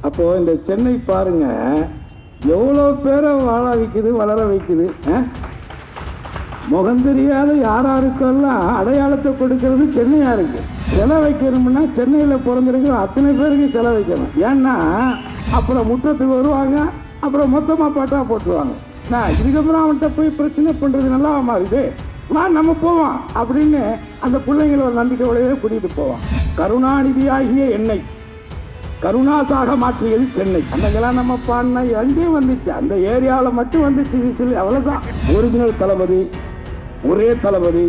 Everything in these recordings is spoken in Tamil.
அப்போது இந்த சென்னை பாருங்க எவ்வளோ பேரை வாழ வைக்குது, வளர வைக்குது. முகம் தெரியாத யாராருக்கெல்லாம் அடையாளத்தை கொடுக்கறது சென்னையாக இருக்குது. செலை வைக்கணும்னா சென்னையில் பிறந்திருக்கிற அத்தனை பேருக்கு செலை வைக்கணும். ஏன்னா அப்புறம் முற்றத்துக்கு வருவாங்க, அப்புறம் மொத்தமாக பாட்டா போட்டுருவாங்க. நான் இதுக்கப்புறம் அவன்கிட்ட போய் பிரச்சனை பண்ணுறது நல்லா மாறுது, நம்ம போவோம் அப்படின்னு அந்த பிள்ளைங்களை ஒரு நம்பிக்கையோடவே கூட்டிகிட்டு போவான். கருணாநிதியாகிய என்னை கருணாசாக மாற்றியது சென்னை. அன்னைக்கெல்லாம் நம்ம பாடினா எங்கேயும் வந்துச்சு, அந்த ஏரியாவில் மட்டும் வந்துச்சு விசில், அவ்வளோதான். ஒரிஜினல் தளபதி, ஒரே தளபதி,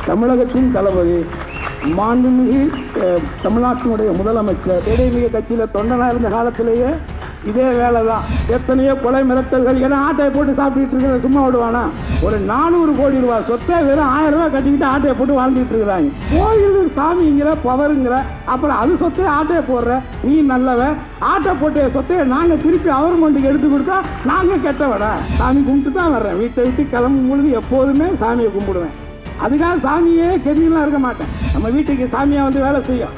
தமிழகத்தின் தளபதி, மாண்புமிகு தமிழ்நாட்டினுடைய முதலமைச்சர். இடைமிக கட்சியில் தொண்டனாக இருந்த காலத்திலேயே இதே வேலை தான். எத்தனையோ கொலை மிரட்டல்கள். ஏன்னா ஆட்டையை போட்டு சாப்பிட்டுட்டு இருக்கிறத சும்மா விடுவானா? ஒரு 400 கோடி ரூபாய் சொத்தை வெறும் 1000 ரூபாய் கட்டிக்கிட்டு ஆட்டையை போட்டு வாழ்ந்துட்டு இருக்கிறாங்க. கோயில் சாமிங்கிற பவருங்கிற, அப்புறம் அது சொத்தை ஆட்டையை போடுற நீ நல்லவன். ஆட்டை போட்ட சொத்தையை நாங்கள் திருப்பி கவர்மெண்ட்டுக்கு எடுத்து கொடுத்தா நாங்கள் கெட்டவடா. சாமி கும்பிட்டு தான் வர்றேன். வீட்டை விட்டு கிளம்பும் பொழுது எப்போதுமே சாமியை கும்பிடுவேன். அதுக்காக சாமியே கெதிலாம் இருக்க மாட்டேன். நம்ம வீட்டுக்கு சாமியை வந்து வேலை செய்யும்,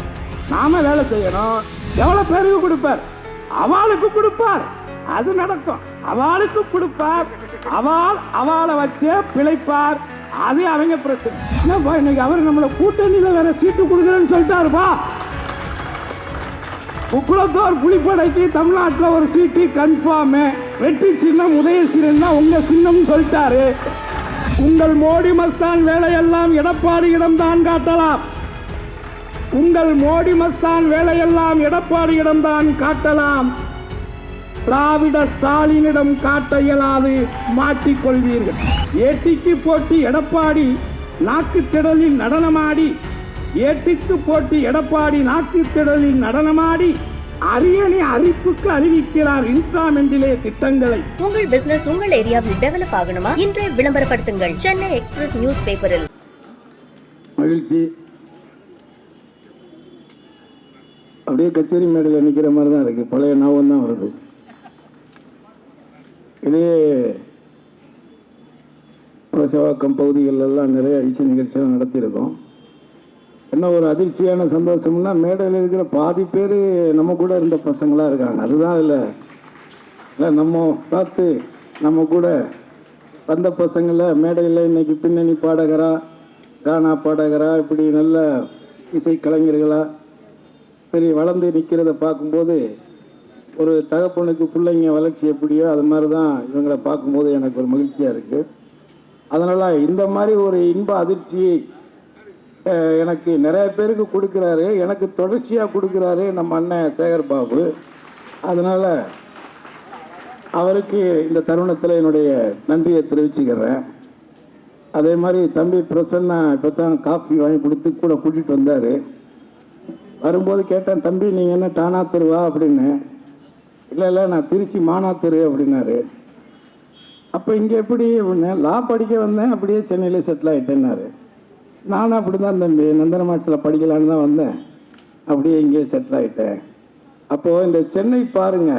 நாம வேலை செய்யணும். எவ்வளோ பேருக்கு கொடுப்பார், அவளுக்கு கொடுப்பார், அது நடக்கும். அவளுக்கு கொடுப்பார், அவளை வச்சே பிழைப்பார், அது அவங்க பிரச்சனை. என்னப்பா இன்னைக்கு அவர் நம்மளை கூட்டணியில் வேற சீட்டு கொடுக்குறேன்னு சொல்லிட்டாருப்பா. முக்குளத்தோர் புலிப்படைக்கு தமிழ்நாட்டில் ஒரு சீட்டு கன்ஃபார்மு. வெற்றி சின்னம் உதயசீரன் தான் உங்க சின்னம்னு சொல்லிட்டாரு. உங்கள் மோடி மஸ்தான் வேலையெல்லாம் எடப்பாடியிடம்தான் காட்டலாம். உங்கள் மோடி மஸ்தான் வேலையெல்லாம் எடப்பாடியிடம்தான் காட்டலாம். திராவிட ஸ்டாலினிடம் காட்ட இயலாது, மாட்டிக்கொள்வீர்கள். ஏட்டிக்கு போட்டி எடப்பாடி நாக்கு திடலில் நடனமாடி, ஏட்டிக்கு போட்டி எடப்பாடி நாக்கு திடலில் நடனமாடி அரியணை அரிப்புக்கு அறிவிக்கிறார் இன்ஸ்டாமெண்டிலே திட்டங்களை. உங்கள் பிசினஸ் உங்கள் ஏரியாவில் டெவலப் ஆகணுமா? இன்றைய விளம்பரப்படுத்துங்கள் சென்னை எக்ஸ்பிரஸ் நியூஸ் பேப்பரில். மகிழ்ச்சி. அப்படியே கச்சேரி மேடையில் நிற்கிற மாதிரி தான் இருக்குது. பழைய ஞாபகம் தான் வருது. இதே செவ்வாக்கம் பகுதிகளெல்லாம் நிறைய இசை நிகழ்ச்சியெல்லாம் நடத்தியிருக்கோம். என்ன ஒரு அதிர்ச்சியான சந்தோஷம்னா, மேடையில் இருக்கிற பாதி பேர் நம்ம கூட இருந்த பசங்களாக இருக்காங்க. அதுதான் அதில் இல்லை, நம்ம பார்த்து நம்ம கூட வந்த பசங்களை மேடையில் இன்னைக்கு பின்னணி பாடகரா, கானா பாடகரா, இப்படி நல்ல இசை கலைஞர்களா பெரிய வளர்ந்து நிற்கிறத பார்க்கும்போது, ஒரு தகப்பனுக்கு பிள்ளைங்க வளர்ச்சி எப்படியோ அது மாதிரி தான் இவங்களை பார்க்கும்போது எனக்கு ஒரு மகிழ்ச்சியாக இருக்குது. அதனால் இந்த மாதிரி ஒரு இன்ப அதிர்ச்சியை எனக்கு நிறைய பேருக்கு கொடுக்குறாரு, எனக்கு தொடர்ச்சியாக கொடுக்குறாரு நம்ம அண்ணன் சேகர் பாபு. அதனால் அவருக்கு இந்த தருணத்தில் என்னுடைய நன்றியை தெரிவிச்சுக்கிறேன். அதே மாதிரி தம்பி பிரசன்னா இப்போ தான் காஃபி வாங்கி கொடுத்து கூட கூட்டிகிட்டு வந்தார். வரும்போது கேட்டேன், தம்பி நீங்கள் என்ன டானா தெருவா அப்படின்னு. இல்லை நான் திருச்சி மானாத்தெரு அப்படின்னாரு. அப்போ இங்கே எப்படி அப்படின்னா, லா படிக்க வந்தேன், அப்படியே சென்னையில் செட்டில் ஆகிட்டேன்னாரு. நானும் அப்படி தான் தம்பி, நந்தனமாட்சியில் படிக்கலான்னு தான் வந்தேன், அப்படியே இங்கே செட்டில் ஆகிட்டேன். அப்போது இந்த சென்னை பாருங்க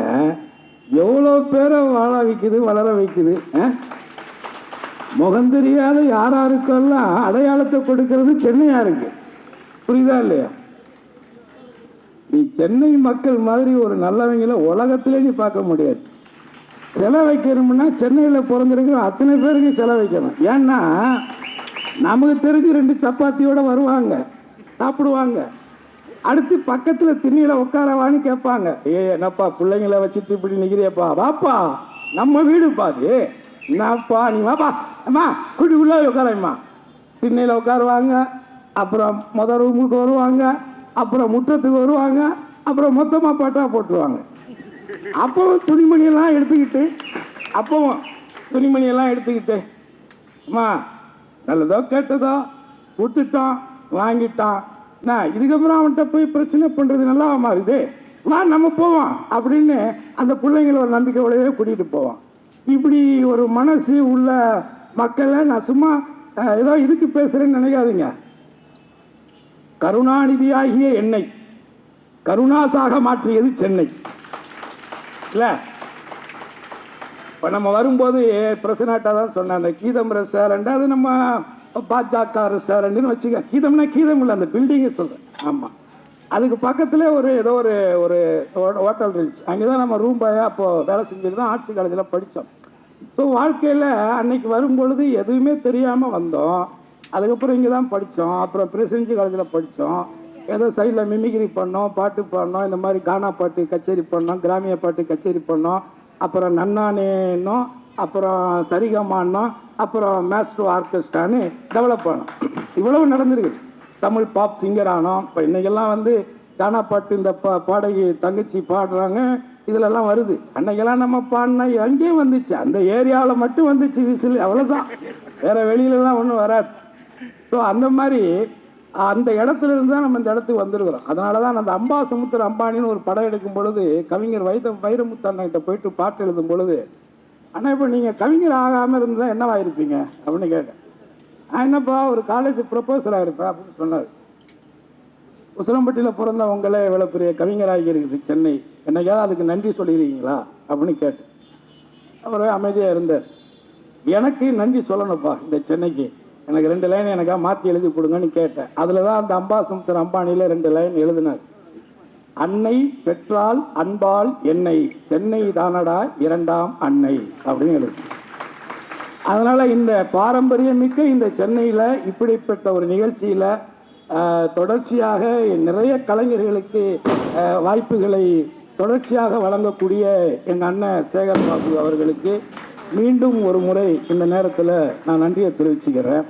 எவ்வளோ பேரை வாழ வைக்குது, வளர வைக்குது. முகம் தெரியாத யாராருக்கெல்லாம் அடையாளத்தை கொடுக்கறது சென்னையாக இருக்குது. புரியுதா இல்லையா? நீ சென்னை மக்கள் மாதிரி ஒரு நல்லவங்களை உலகத்திலே நீ பார்க்க முடியாது. செலை வைக்கணும்னா சென்னையில் பிறந்திருக்கிற அத்தனை பேருக்கு செலை வைக்கணும். ஏன்னா நமக்கு தெரிஞ்சு 2 சப்பாத்தியோட வருவாங்க, சாப்பிடுவாங்க. அடுத்து பக்கத்தில் திண்ணியில் உட்காரவான்னு கேட்பாங்க. என்னப்பா பிள்ளைங்களை வச்சுட்டு இப்படி நிற்கிறியப்பா, வாப்பா நம்ம வீடு பாது, என்னப்பா நீ வாப்பா, அம்மா குடி உள்ளே உட்காரம்மா. திண்ணையில் உட்காருவாங்க, அப்புறம் முதல் ரூமுக்கு வருவாங்க, அப்புறம் முற்றத்துக்கு வருவாங்க, அப்புறம் மொத்தமாக பாட்டா போட்டுருவாங்க. அப்பவும் துணிமணியெல்லாம் எடுத்துக்கிட்டு அம்மா நல்லதோ கெட்டதோ கொடுத்துட்டோம், வாங்கிட்டான், நான் இதுக்கப்புறம் அவன்கிட்ட போய் பிரச்சனை பண்ணுறது நல்லா மாறுது, நம்ம போவோம் அப்படின்னு அந்த பிள்ளைங்களை ஒரு நம்பிக்கையோடவே கூட்டிகிட்டு போவான். இப்படி ஒரு மனசு உள்ள மக்களை நான் சும்மா ஏதோ இதுக்கு பேசுகிறேன்னு நினைக்காதீங்க. கருணாநிதியாகிய என்னை கருணாசாக மாற்றியது சென்னை. இல்லை இப்போ நம்ம வரும்போது பிரசனாட்டா தான் சொன்னேன், அந்த கீதம் ரெஸ்டாரண்ட் அது நம்ம பாஜக ரெஸ்டாரண்ட்னு வச்சுக்க. கீதம்னா கீதம் இல்லை, அந்த பில்டிங்கை சொல்கிறேன். ஆமாம், அதுக்கு பக்கத்துல ஏதோ ஒரு ஒரு ஹோட்டல் இருந்துச்சு. அங்கே தான் நம்ம ரூம் பாயா அப்போது வேலை செஞ்சுட்டு தான் ஆர்ட்ஸ் காலேஜில் படித்தோம். ஸோ வாழ்க்கையில் அன்னைக்கு வரும்பொழுது எதுவுமே தெரியாமல் வந்தோம். அதுக்கப்புறம் இங்கே தான் படித்தோம். அப்புறம் பிரசிடென்சி காலேஜில் படித்தோம். ஏதோ சைடில் மிமிக்ரி பண்ணோம், பாட்டு பாடினோம், இந்த மாதிரி கானா பாட்டு கச்சேரி பண்ணோம், கிராமிய பாட்டு கச்சேரி பண்ணோம். அப்புறம் நன்னானேன்னோம், அப்புறம் சரிகமானோம், அப்புறம் மேஸ்ட்ரோ ஆர்கெஸ்ட்ரான்னு டெவலப் பண்ணோம். இவ்வளவு நடந்திருக்கு. தமிழ் பாப் சிங்கர் ஆனோம். இப்போ இன்றைக்கெல்லாம் வந்து கானா பாட்டு இந்த பாடகி தங்கச்சி பாடுறாங்க, இதிலெல்லாம் வருது. அன்னைக்கெல்லாம் நம்ம பாடினா அங்கேயும் வந்துச்சு, அந்த ஏரியாவில் மட்டும் வந்துச்சு விசில், அவ்வளோதான். வேறு வெளியிலலாம் ஒன்றும் வராது. ஸோ அந்த மாதிரி அந்த இடத்துல இருந்து தான் நம்ம இந்த இடத்துக்கு வந்திருக்கிறோம். அதனால தான் அந்த அம்பாசமுத்திர அம்பானின்னு ஒரு படம் எடுக்கும் பொழுது கவிஞர் வைரமுத்து அண்ணன்கிட்ட போயிட்டு பாட்டு எழுதும் பொழுது, அண்ணா இப்போ நீங்கள் கவிஞர் ஆகாமல் இருந்தால் என்னவாயிருப்பீங்க அப்படின்னு கேட்டேன். நான் என்னப்பா ஒரு காலேஜ் ப்ரொஃபஸராக இருப்பேன் அப்படின்னு சொன்னார். உசிலம்பட்டியில் பிறந்த உங்களே இவ்வளோ பெரிய கவிஞராகி இருக்குது சென்னை, என்னைக்காவது அதுக்கு நன்றி சொல்லிடுறீங்களா அப்படின்னு கேட்டேன். அவர் அமைதியாக இருந்தார். எனக்கு நன்றி சொல்லணும்ப்பா இந்த சென்னைக்கு, எனக்கு 2 லைன் எனக்காக மாற்றி எழுதி கொடுங்கன்னு கேட்டேன். அதில் தான் அந்த அம்பாசமுத்திர அம்பானியில் 2 லைன் எழுதினார். அன்னை பெற்றால் அன்பால் என்னை, சென்னை தானடா 2ஆம் அன்னை அப்படின்னு எழுது. அதனால் இந்த பாரம்பரியமிக்க இந்த சென்னையில் இப்படிப்பட்ட ஒரு நிகழ்ச்சியில் தொடர்ச்சியாக நிறைய கலைஞர்களுக்கு வாய்ப்புகளை தொடர்ச்சியாக வழங்கக்கூடிய எங்கள் அண்ணன் சேகர் பாபு அவர்களுக்கு மீண்டும் ஒரு முறை இந்த நேரத்தில் நான் நன்றியை தெரிவிச்சுக்கிறேன்.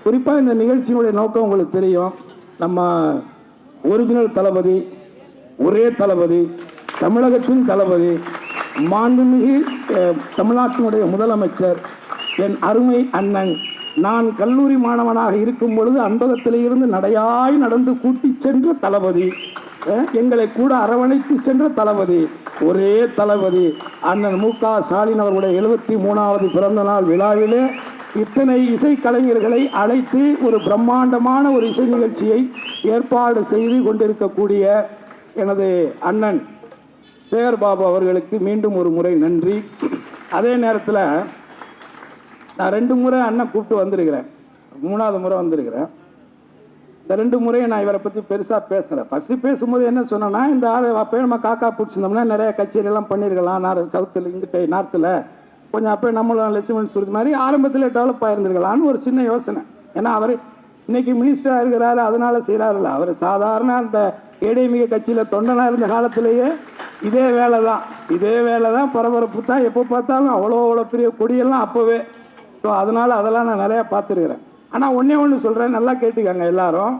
குறிப்பாக இந்த நிகழ்ச்சியினுடைய நோக்கம் உங்களுக்கு தெரியும். நம்ம ஒரிஜினல் தளபதி, ஒரே தளபதி, தமிழகத்தின் தளபதி, மாண்புமிகு தமிழ்நாட்டினுடைய முதலமைச்சர், என் அருமை அண்ணன், நான் கல்லூரி மாணவனாக இருக்கும் பொழுது அன்பகத்திலே இருந்து நடையாய் நடந்து கூட்டி சென்ற தளபதி, எங்களை கூட அரவணைத்து சென்ற தளபதி, ஒரே தளபதி அண்ணன் மு.க. ஸ்டாலின் அவர்களுடைய 73வது பிறந்த நாள் விழாவிலே இத்தனை இசை கலைஞர்களை அழைத்து ஒரு பிரம்மாண்டமான ஒரு இசை நிகழ்ச்சியை ஏற்பாடு செய்து கொண்டிருக்கக்கூடிய எனது அண்ணன் சேகர் பாபு அவர்களுக்கு மீண்டும் ஒரு முறை நன்றி. அதே நேரத்தில் நான் 2 முறை அண்ணன் கூப்பிட்டு வந்திருக்கிறேன், 3வது முறை வந்திருக்கிறேன். இந்த 2 முறையை நான் இவரை பற்றி பெருசாக பேசுகிறேன். ஃபஸ்ட்டு பேசும்போது என்ன சொன்னேன்னா, இந்த அப்போ நம்ம காக்கா பிடிச்சிருந்தோம்னா நிறைய கச்சேரியெல்லாம் பண்ணியிருக்கலாம், சவுத்தில் இங்கிட்ட நார்த்தில் கொஞ்சம் அப்போ நம்மளும் லட்சுமணன் சுருதி மாதிரி ஆரம்பத்தில் டெவலப் ஆகிருந்துருக்கலான்னு ஒரு சின்ன யோசனை. ஏன்னா அவர் இன்னைக்கு மினிஸ்டராக இருக்கிறாரு, அதனால செய்கிறாருல்ல. அவர் சாதாரண அந்த ஏடிஎம்கே கட்சியில் தொண்டனாக இருந்த காலத்திலேயே இதே வேலை தான் பரபரப்பு தான். எப்போ பார்த்தாலும் அவ்வளோ பெரிய கொடியெல்லாம் அப்போவே. ஸோ அதனால் அதெல்லாம் நான் நிறையா பார்த்துருக்கிறேன். ஆனால் ஒன்று சொல்கிறேன், நல்லா கேட்டுக்கங்க எல்லாரும்.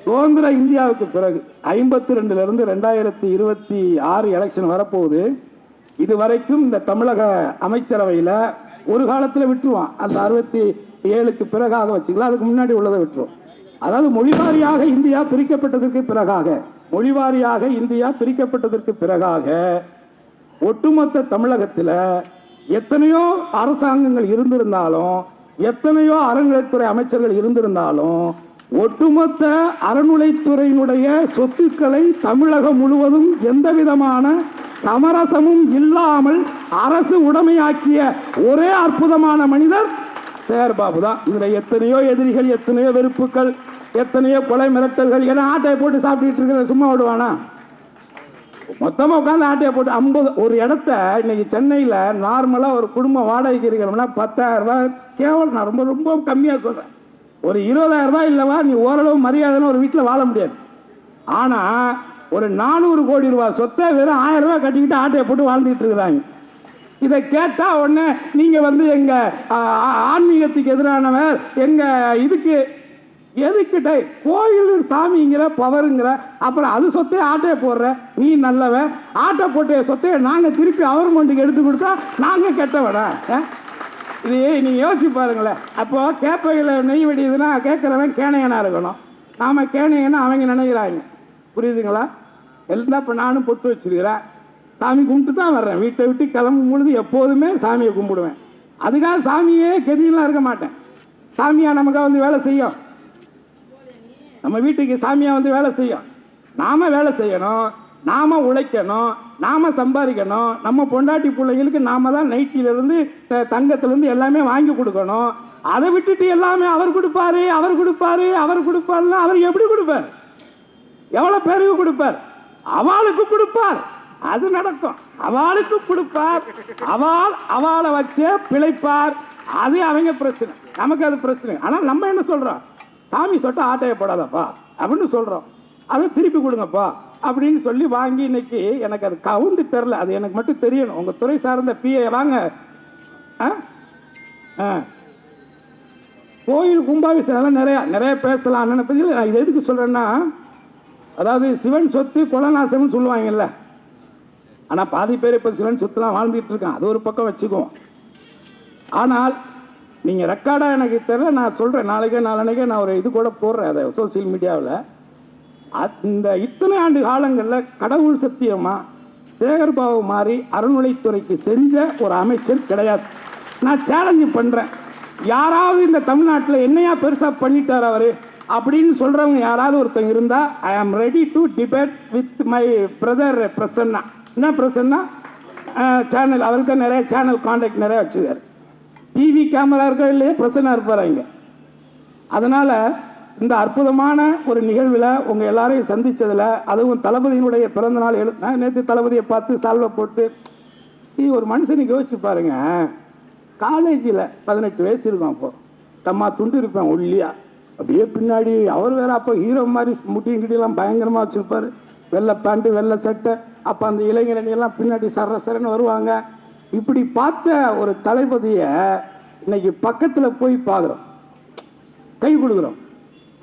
சுதந்திர இந்தியாவுக்கு பிறகு 52லேருந்து 2026 எலெக்ஷன் வரப்போகுது. இது வரைக்கும் இந்த தமிழக அமைச்சரவையில் ஒரு காலத்தில் விட்டுருவான், அந்த 67க்கு பிறகாக வச்சுக்கலாம், அதுக்கு முன்னாடி உள்ளதை விட்டுருவோம். அதாவது மொழிவாரியாக இந்தியா பிரிக்கப்பட்டதற்கு பிறகாக ஒட்டுமொத்த தமிழகத்தில் எத்தனையோ அரசாங்கங்கள் இருந்திருந்தாலும், எத்தனையோ அறநிலைத்துறை அமைச்சர்கள் இருந்திருந்தாலும், ஒட்டுமொத்த அறநிலைத்துறையினுடைய சொத்துக்களை தமிழகம் முழுவதும் எந்த விதமான சமரசமும் இல்லாமல் அரசு உடைமையாக்கிய ஒரே அற்புதமான மனிதர் சேகர் பாபு தான். இதில் எத்தனையோ எதிரிகள், எத்தனையோ வெறுப்புகள், எத்தனையோ கொலை மிரட்டல்கள். ஏன்னா ஆட்டையை போட்டு சாப்பிட்டுட்டு இருக்கிற சும்மா விடுவானா? மொத்தமாக உட்காந்து ஆட்டையை போட்டு 50 ஒரு இடத்த இன்னைக்கு சென்னையில் நார்மலாக ஒரு குடும்பம் வாடகைக்கு இருக்கிறோம்னா 10,000 ரூபாய் கேவலம். நான் ரொம்ப ரொம்ப கம்மியாக சொல்கிறேன். ஒரு 20,000 ரூபாய் இல்லைவா நீ ஓரளவு மரியாதைன்னு ஒரு வீட்டில் வாழ முடியாது. ஆனால் ஒரு 400 கோடி ரூபாய் சொத்தை வெறும் 1000 ரூபாய் கட்டிக்கிட்டு ஆட்டையை போட்டு வாழ்ந்துட்டு இருக்கிறாங்க. இதை கேட்டால் உடனே நீங்கள் வந்து எங்கள் ஆன்மீகத்துக்கு எதிரானவர், எங்கள் இதுக்கு எதுக்கிட்ட கோயில் சாமிங்கிற பவருங்கிற, அப்புறம் அது சொத்தையே ஆட்டையை போடுற நீ நல்லவன், ஆட்டை போட்ட சொத்தையை நாங்கள் திருப்பி கவர்மெண்ட்டுக்கு எடுத்து கொடுத்தா நாங்கள் கெட்டவடா? இது நீங்கள் யோசிச்சு பாருங்களேன். அப்போது கேப்பையில் நெய் வெடியுதுன்னா கேட்குறவன் கேனையனாக இருக்கணும், நாம் கேனையன்னு அவங்க நினைக்கிறாங்க. புரியுதுங்களா? எல்லாம் இப்போ நானும் பொட்டு வச்சுருக்கிறேன், சாமி கும்பிட்டு தான் வர்றேன். வீட்டை விட்டு கிளம்பும் பொழுது எப்போதுமே சாமியை கும்பிடுவேன். அதுக்காக சாமியே கெதியெல்லாம் இருக்க மாட்டேன். சாமியாக நமக்காக வந்து வேலை செய்யும், நம்ம வீட்டுக்கு சாமியாக வந்து வேலை செய்யும். நாம் வேலை செய்யணும், நாம் உழைக்கணும், நாம் சம்பாதிக்கணும். நம்ம பொண்டாட்டி பிள்ளைங்களுக்கு நாம் தான் நைட்டிலேருந்து தங்கத்துலேருந்து எல்லாமே வாங்கி கொடுக்கணும். அதை விட்டுட்டு எல்லாமே அவர் கொடுப்பாருன்னா அவர் எப்படி கொடுப்பார்? எவ்வளோ பேருக்கு கொடுப்பார்? அவளுக்கு கொடுப்பார். அது நடக்கும். அவளுக்கு கொடுப்பார். அவளை வச்சே பிழைப்பார். அது அவங்க பிரச்சனை, நமக்கு அது பிரச்சனை. ஆனால் நம்ம என்ன சொல்கிறோம்? சாமி சொட்ட ஆட்டையை போடாதப்பா அப்படின்னு சொல்கிறோம். அதை திருப்பி கொடுங்கப்பா அப்படின்னு சொல்லி வாங்கி இன்னைக்கு எனக்கு அது கவுண்டு தெரில. அது எனக்கு மட்டும் தெரியணும். உங்கள் துறை சார்ந்த பிஏ வாங்க. கோயில் கும்பாபிஷேகம் நிறைய பேசலாம். அண்ணனை பற்றி நான் இது எதுக்கு சொல்கிறேன்னா, அதாவது சிவன் சொத்து குலநாசம்னு சொல்லுவாங்கல்ல. ஆனால் பாதி பேர் இப்போ சிவன் சொத்துலாம் வாழ்ந்துட்டு இருக்கான். அது ஒரு பக்கம் வச்சுக்குவோம். ஆனால் நீங்கள் ரெக்கார்டாக எனக்கு தெரியல, நான் சொல்கிறேன். நாளைக்கே நான் ஒரு இது கூட போடுறேன் அதை சோசியல் மீடியாவில். இந்த இத்தனை ஆண்டு காலங்களில் கடவுள் சத்தியமாக சேகர்பாபு மாதிரி அறநிலைத்துறைக்கு செஞ்ச ஒரு அமைச்சர் கிடையாது. நான் சேலஞ்சு பண்ணுறேன். யாராவது இந்த தமிழ்நாட்டில் என்னையா பெருசாக பண்ணிட்டார் அவர் அப்படின்னு சொல்கிறவங்க யாராவது ஒருத்தங்க இருந்தால், I am ready to debate with my brother Prasanna. என்ன பிரசன்னா சேனல், அவருக்கு தான் நிறைய சேனல் கான்டாக்ட் நிறைய வச்சுக்காரு. டிவி கேமரா இருக்கா இல்லையே, பிரசன்னா இருப்பார் இங்கே. அதனால் இந்த அற்புதமான ஒரு நிகழ்வில் உங்கள் எல்லாரையும் சந்தித்ததில், அதுவும் தளபதியினுடைய பிறந்த நாள் நேற்று தளபதியை பார்த்து சால்வை போட்டு ஒரு மனுஷனுக்கு யோசிச்சு பாருங்க. காலேஜில் 18 வயசு இருக்கும். அப்போ தம்மா துண்டு இருப்பேன் ஒல்லியா, அப்படியே பின்னாடி அவர் வேற அப்போ ஹீரோ மாதிரி முட்டியும் கிட்டியெல்லாம் பயங்கரமாக வச்சுருப்பார். வெள்ளை பேண்ட்டு வெள்ளை சட்டை. அப்போ அந்த இளைஞரணியெல்லாம் பின்னாடி சரன்னு வருவாங்க. இப்படி பார்த்த ஒரு தளபதியை இன்னைக்கு பக்கத்தில் போய் பார்க்குறோம், கை கொடுக்குறோம்,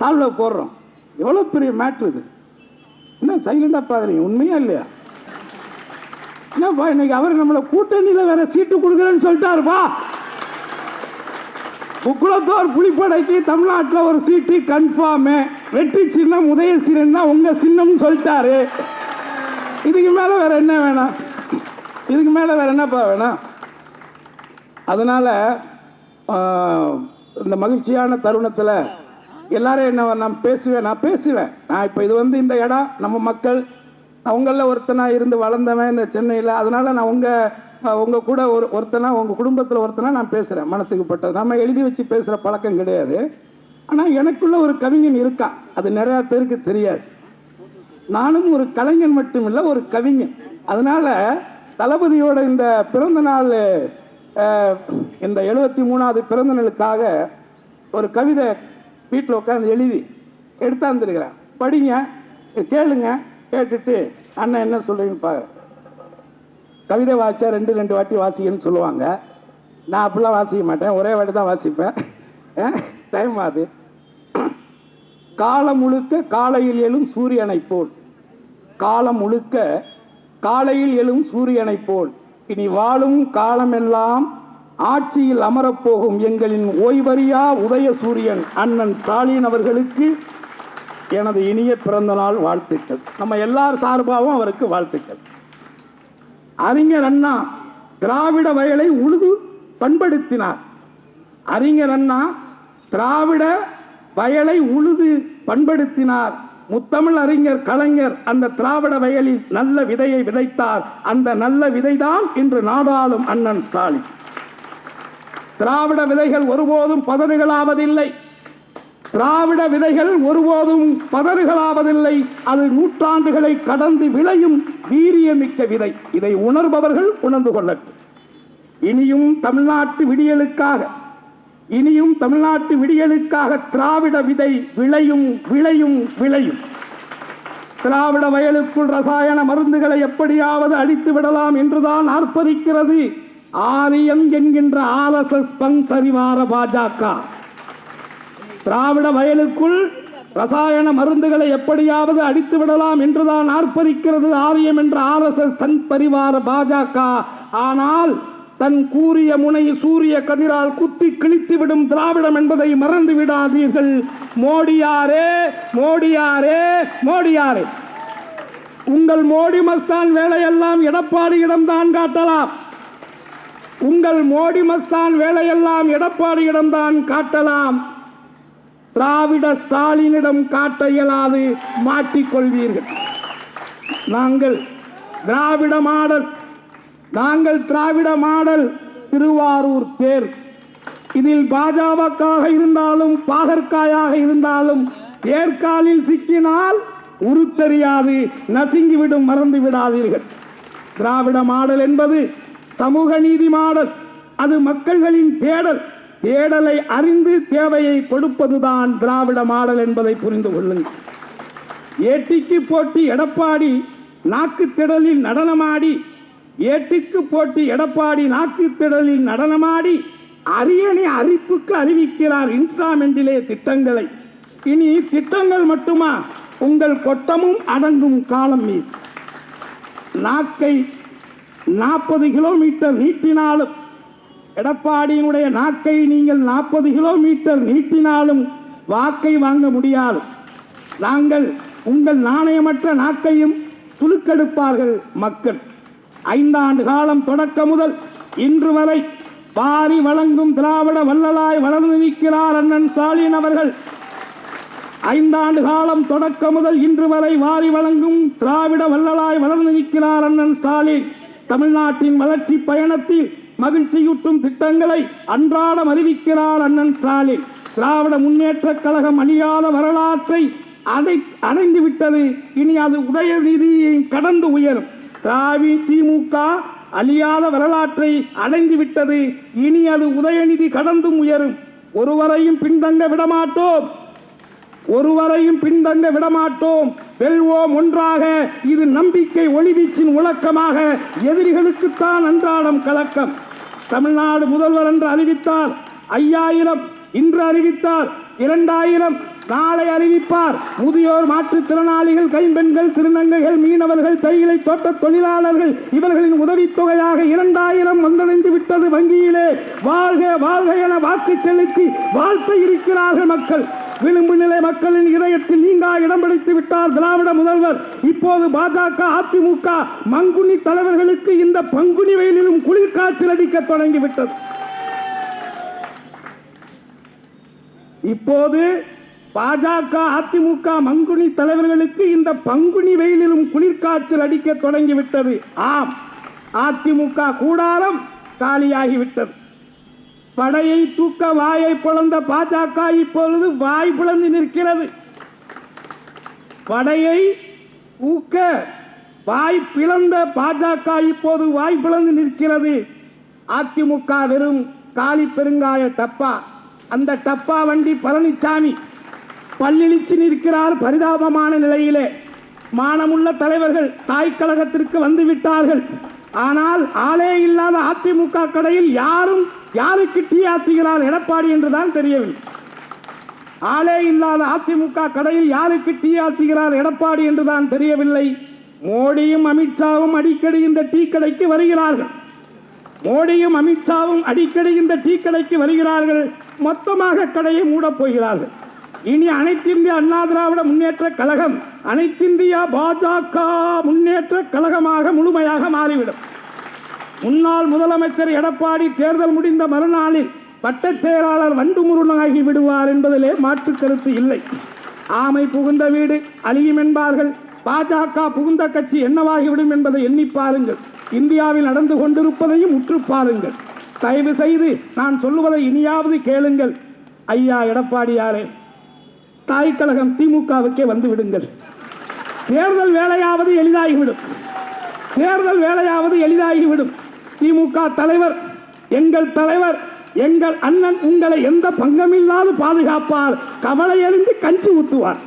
சால்வை போடுறோம். எவ்வளோ பெரிய மேட்ரு இது. என்ன சைலண்டாக பார்க்குறீங்க? உண்மையா இல்லையா? என்னப்பா இன்னைக்கு அவர் நம்மளை கூட்டணியில் வேற சீட்டு கொடுக்குறேன்னு சொல்லிட்டாருப்பா. முக்குளத்தோர் புலிப்படைக்கு தமிழ்நாட்டில் ஒரு சீட்டு கன்ஃபார்மு. வெற்றி சின்னம் உதயசீரன் தான் உங்கள் சின்னம்னு சொல்லிட்டாரு. இதுக்கு மேலே வேற என்ன வேணாம்? இதுக்கு மேலே வேற என்னப்பா வேணாம்? அதனால் இந்த மகிழ்ச்சியான தருணத்தில் எல்லாரும் என்ன நான் பேசுவேன். நான் இப்போ இது இந்த இடம் நம்ம மக்கள், உங்களில் ஒருத்தனாக இருந்து வளர்ந்தவன் இந்த சென்னையில். அதனால் நான் உங்கள் கூட ஒருத்தனாக உங்கள் குடும்பத்தில் ஒருத்தனாக நான் பேசுகிறேன். மனசுக்கு பட்டது நம்ம எழுதி வச்சு பேசுகிற பழக்கம் கிடையாது. ஆனால் எனக்குள்ள ஒரு கவிஞன் இருக்கான். அது நிறையா பேருக்கு தெரியாது. நானும் ஒரு கலைஞன் மட்டும் இல்லை, ஒரு கவிஞன். அதனால் தளபதியோட இந்த பிறந்த நாள், இந்த 73வது பிறந்த நாளுக்காக ஒரு கவிதை வீட்டில் உட்காந்து எழுதி எடுத்தாந்துருக்கிறேன். படிங்க, கேளுங்க. கேட்டுட்டு அண்ணன் என்ன சொல்கிறீங்கன்னு பாரு. கவிதை வாசித்தா 2 வாட்டி வாசிக்கன்னு சொல்லுவாங்க. நான் அப்படிலாம் வாசிக்க மாட்டேன், ஒரே வாட்டி தான் வாசிப்பேன். டைம் ஆகுது. காலம் முழுக்க காலையில் எழும் சூரியனை போல், காலம் முழுக்க காலையில் எழும் சூரியனை போல், இனி வாழும் காலமெல்லாம் ஆட்சியில் அமரப்போகும் எங்களின் ஓய்வறியா உதய சூரியன் அண்ணன் ஸ்டாலின் அவர்களுக்கு எனது இனிய பிறந்த நாள் வாழ்த்துக்கள். நம்ம எல்லார் சார்பாகவும் அவருக்கு வாழ்த்துக்கள். அறிஞர் அண்ணா திராவிட வயலை உழுது பண்படுத்தினார். அறிஞர் அண்ணா திராவிட வயலை உழுது பண்படுத்தினார். முத்தமிழ் அறிஞர் கலைஞர் அந்த திராவிட வயலில் நல்ல விதையை விதைத்தார். அந்த நல்ல விதைதான் இன்று நாடாளும் அண்ணன் ஸ்டாலின். திராவிட விதைகள் ஒருபோதும் பதறுகளாவதில்லை. திராவிட விதைகள் ஒருபோதும் பதறுகளாவதில்லை. அது நூற்றாண்டுகளை கடந்து விளையும் வீரியமிக்க விதை. இதை உணர்பவர்கள் உணர்ந்து கொள்ளட்டும். இனியும் தமிழ்நாட்டு விடியலுக்காக திராவிட விதை விளையும் விளையும் விளையும். திராவிட வயலுக்குள் ரசாயன மருந்துகளை எப்படியாவது அழித்து விடலாம் என்றுதான் ஆர்ப்பரிக்கிறது ஆரியம் என்கின்ற RSS பரிவார பாஜக. திராவிட வயலுக்குள் ரசாயன மருந்துகளை எப்படியாவது அடித்து விடலாம் என்றுதான் ஆர்ப்பரிக்கிறது ஆரியம் என்ற RSS பரிவார பாஜக. ஆனால் தன் கூறிய முனை சூரிய கதிரால் குத்தி கிழித்து விடும் திராவிடம் என்பதை மறந்து விடாதீர்கள். மோடியாரே மோடியாரே மோடியாரே, உங்கள் மோடி மஸ்தான் வேலையெல்லாம் எடப்பாடியிடம்தான் காட்டலாம். உங்கள் மோடி மஸ்தான் வேலையெல்லாம் எடப்பாடியிடம்தான் காட்டலாம். திராவிட ஸ்டாலினிடம் காட்ட இயலாது, மாட்டிக்கொள்வீர்கள். நாங்கள் திராவிட மாடல் திருவாரூர் தேர். இதில் பாஜகவாக இருந்தாலும் பாகற்காயாக இருந்தாலும் தேர்காலில் சிக்கினால் உருத்தெரியாது நசுங்கிவிடும், மறந்து விடாதீர்கள். திராவிட மாடல் என்பது சமூக நீதி மாடல். அது மக்கள்களின் தேடல். தேடலை அறிந்து தேவையை கொடுப்பதுதான் திராவிட மாடல் என்பதை புரிந்து கொள்ளுங்கள். ஏட்டிக்கு போட்டி எடப்பாடி நாக்கு திடலில் நடனமாடி, ஏட்டிக்கு போட்டி எடப்பாடி நாக்கு திடலில் நடனமாடி அரியணை அரிப்புக்கு அறிவிக்கிறார் இன்ஸ்டாமெண்டிலே திட்டங்களை. இனி திட்டங்கள் மட்டுமா, உங்கள் கொட்டமும் அடங்கும் காலம் மீது. நாக்கை 40 கிலோமீட்டர் நீட்டினாலும், எடப்பாடியினுடைய நாக்கை நீங்கள் 40 கிலோமீட்டர் நீட்டினாலும் வாக்கை வாங்க முடியாது. நாங்கள் உங்கள் நாணயமற்ற நாக்கையும் துலுக்கெடுப்பார்கள் மக்கள். 5 ஆண்டு காலம் தொடக்க முதல் இன்று வரை வாரி வழங்கும் திராவிட வள்ளலாய் வளர்ந்து நிற்கிறார் அண்ணன் ஸ்டாலின் அவர்கள். 5 ஆண்டு காலம் தொடக்க முதல் இன்று வரை வாரி வழங்கும் திராவிட வள்ளலாய் வளர்ந்து நிற்கிறார் அண்ணன் ஸ்டாலின். தமிழ்நாட்டின் வளர்ச்சி பயணத்தில் மகிழ்ச்சியூட்டும் திட்டங்களை அன்றாடம் அறிவிக்கிறார் அண்ணன் ஸ்டாலின். திராவிட முன்னேற்ற கழகம் அழியாத வரலாற்றை அடைந்து விட்டது. இனி அது உதயநிதியை கடந்து உயரும். திமுக அழியாத வரலாற்றை அடைந்து விட்டது. இனி அது உதயநிதி கடந்தும் உயரும். ஒருவரையும் பின்தங்க விடமாட்டோம், ஒருவரையும் பின்தங்க விடமாட்டோம். வெல்வோம் ஒன்றாக. இது நம்பிக்கை ஒளிவீச்சின் முழக்கமாக. எதிரிகளுக்குத்தான் அன்றாடம் கலக்கம். தமிழ்நாடு முதல்வர் என்று அறிவித்தார் 5000, இன்று அறிவித்தார் 2000, நாளை அறிவிப்பார். முதியோர், மாற்றுத்திறனாளிகள், கைம்பெண்கள், திருநங்கைகள், மீனவர்கள், தையிலை தோட்ட தொழிலாளர்கள் இவர்களின் உதவித்தொகையாக 2000 வந்தடைந்து விட்டது வங்கியிலே. வாழ்க வாழ்க என வாக்கு செலுத்தி வாழ்த்த இருக்கிறார்கள் மக்கள். விளிம்பு நிலை மக்களின் இதயத்தில் நீங்கா இடம் பிடித்து விட்டார் திராவிட முதல்வர். இப்போது பாஜக, அதிமுக மங்குனி தலைவர்களுக்கு இந்த பங்குனி வெயிலிலும் குளிர் காய்ச்சல் அடிக்க தொடங்கிவிட்டது. இப்போது பாஜக, அதிமுக மங்குனி தலைவர்களுக்கு இந்த பங்குனி வெயிலிலும் குளிர்காய்ச்சல் அடிக்க தொடங்கிவிட்டது. ஆம், அதிமுக கூடாரம் காலியாகிவிட்டது. படையை தூக்க வாயை பிளந்த பாஜக இப்பொழுது வாய் பிளந்து நிற்கிறது. படையை தூக்க வாய் பிளந்த பாஜக இப்போது வாய் பிளந்து நிற்கிறது. அதிமுக வெறும் காலி பெருங்காய டப்பா. அந்த டப்பா வண்டி பழனிசாமி பல்லிழிச்சு நிற்கிறார் பரிதாபமான நிலையிலே. மானமுள்ள தலைவர்கள் தாய் கழகத்திற்கு வந்து விட்டார்கள். ஆனால் ஆளே இல்லாத அதிமுக கடையில் யாருக்கு டீ ஆத்துகிறார் எடப்பாடி என்றுதான் தெரியவில்லை. ஆளே இல்லாத அதிமுக கடையில் யாருக்கு டீ ஆத்துகிறார் எடப்பாடி என்றுதான் தெரியவில்லை. மோடியும் அமித்ஷாவும் அடிக்கடி இந்த டீ கடைக்கு வருகிறார்கள். மோடியும் அமித்ஷாவும் அடிக்கடி இந்த டீ கடைக்கு வருகிறார்கள். மொத்தமாக கடையை மூடப் போகிறார்கள். இனி அனைத்திந்திய அண்ணா திராவிட முன்னேற்ற கழகம் அனைத்திந்திய பாஜக முன்னேற்ற கழகமாக முழுமையாக மாறிவிடும். முன்னாள் முதலமைச்சர் எடப்பாடி தேர்தல் முடிந்த மறுநாளில் வட்டச் செயலாளர் வண்டுமுருகனாகி விடுவார் என்பதிலே மாற்று கருத்து இல்லை. ஆமை புகுந்த வீடு அழியும் என்பார்கள். பாஜக புகுந்த கட்சி என்னவாகிவிடும் என்பதை எண்ணி பாருங்கள். இந்தியாவில் நடந்து கொண்டிருப்பதையும் உற்று பாருங்கள். தயவு செய்து நான் சொல்லுவதை இனியாவது கேளுங்கள். ஐயா எடப்பாடியாரே, தாய் கழகம் திமுகவுக்கே வந்து விடுங்கள். தேர்தல் வேலையாவது எளிதாகிவிடும். தேர்தல் வேலையாவது எளிதாகிவிடும். திமுக தலைவர், எங்கள் தலைவர், எங்கள் அண்ணன் உங்களை எந்த பங்கமில்லாது பாதுகாப்பார். கவலை எறிந்து கஞ்சி ஊத்துவார்.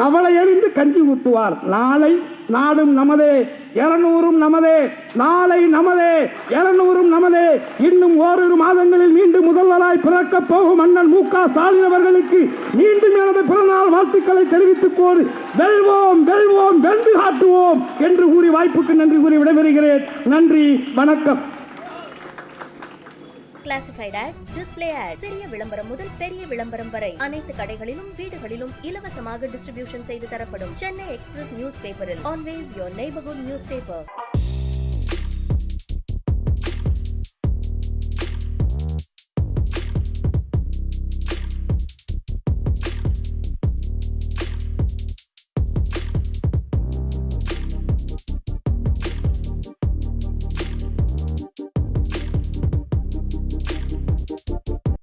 கவலை எறிந்து கஞ்சி ஊத்துவார். நாளை நாடும் நமதே, 200 நமதே. நாளை நமதே, 200 நமதே. இன்னும் ஓரிரு மாதங்களில் மீண்டும் முதல்வராய் பிறக்க போகும் அண்ணன் மு.க. ஸ்டாலின் அவர்களுக்கு மீண்டும் எனது பிறந்தநாள் வாழ்த்துக்களை தெரிவித்துக் கோரி வெல்வோம் வெல்வோம் வென்று காட்டுவோம் என்று கூறி வாய்ப்புக்கு நன்றி கூறி விடைபெறுகிறேன். நன்றி, வணக்கம். கிளாசிஃபைட் ஆட்ஸ், டிஸ்ப்ளே ஆட்ஸ், சிறிய விளம்பரம் முதல் பெரிய விளம்பரம் வரை அனைத்து கடைகளிலும் வீடுகளிலும் இலவசமாக டிஸ்ட்ரிபியூஷன் செய்து தரப்படும் சென்னை எக்ஸ்பிரஸ் நியூஸ் பேப்பரில் always your neighbourhood news paper.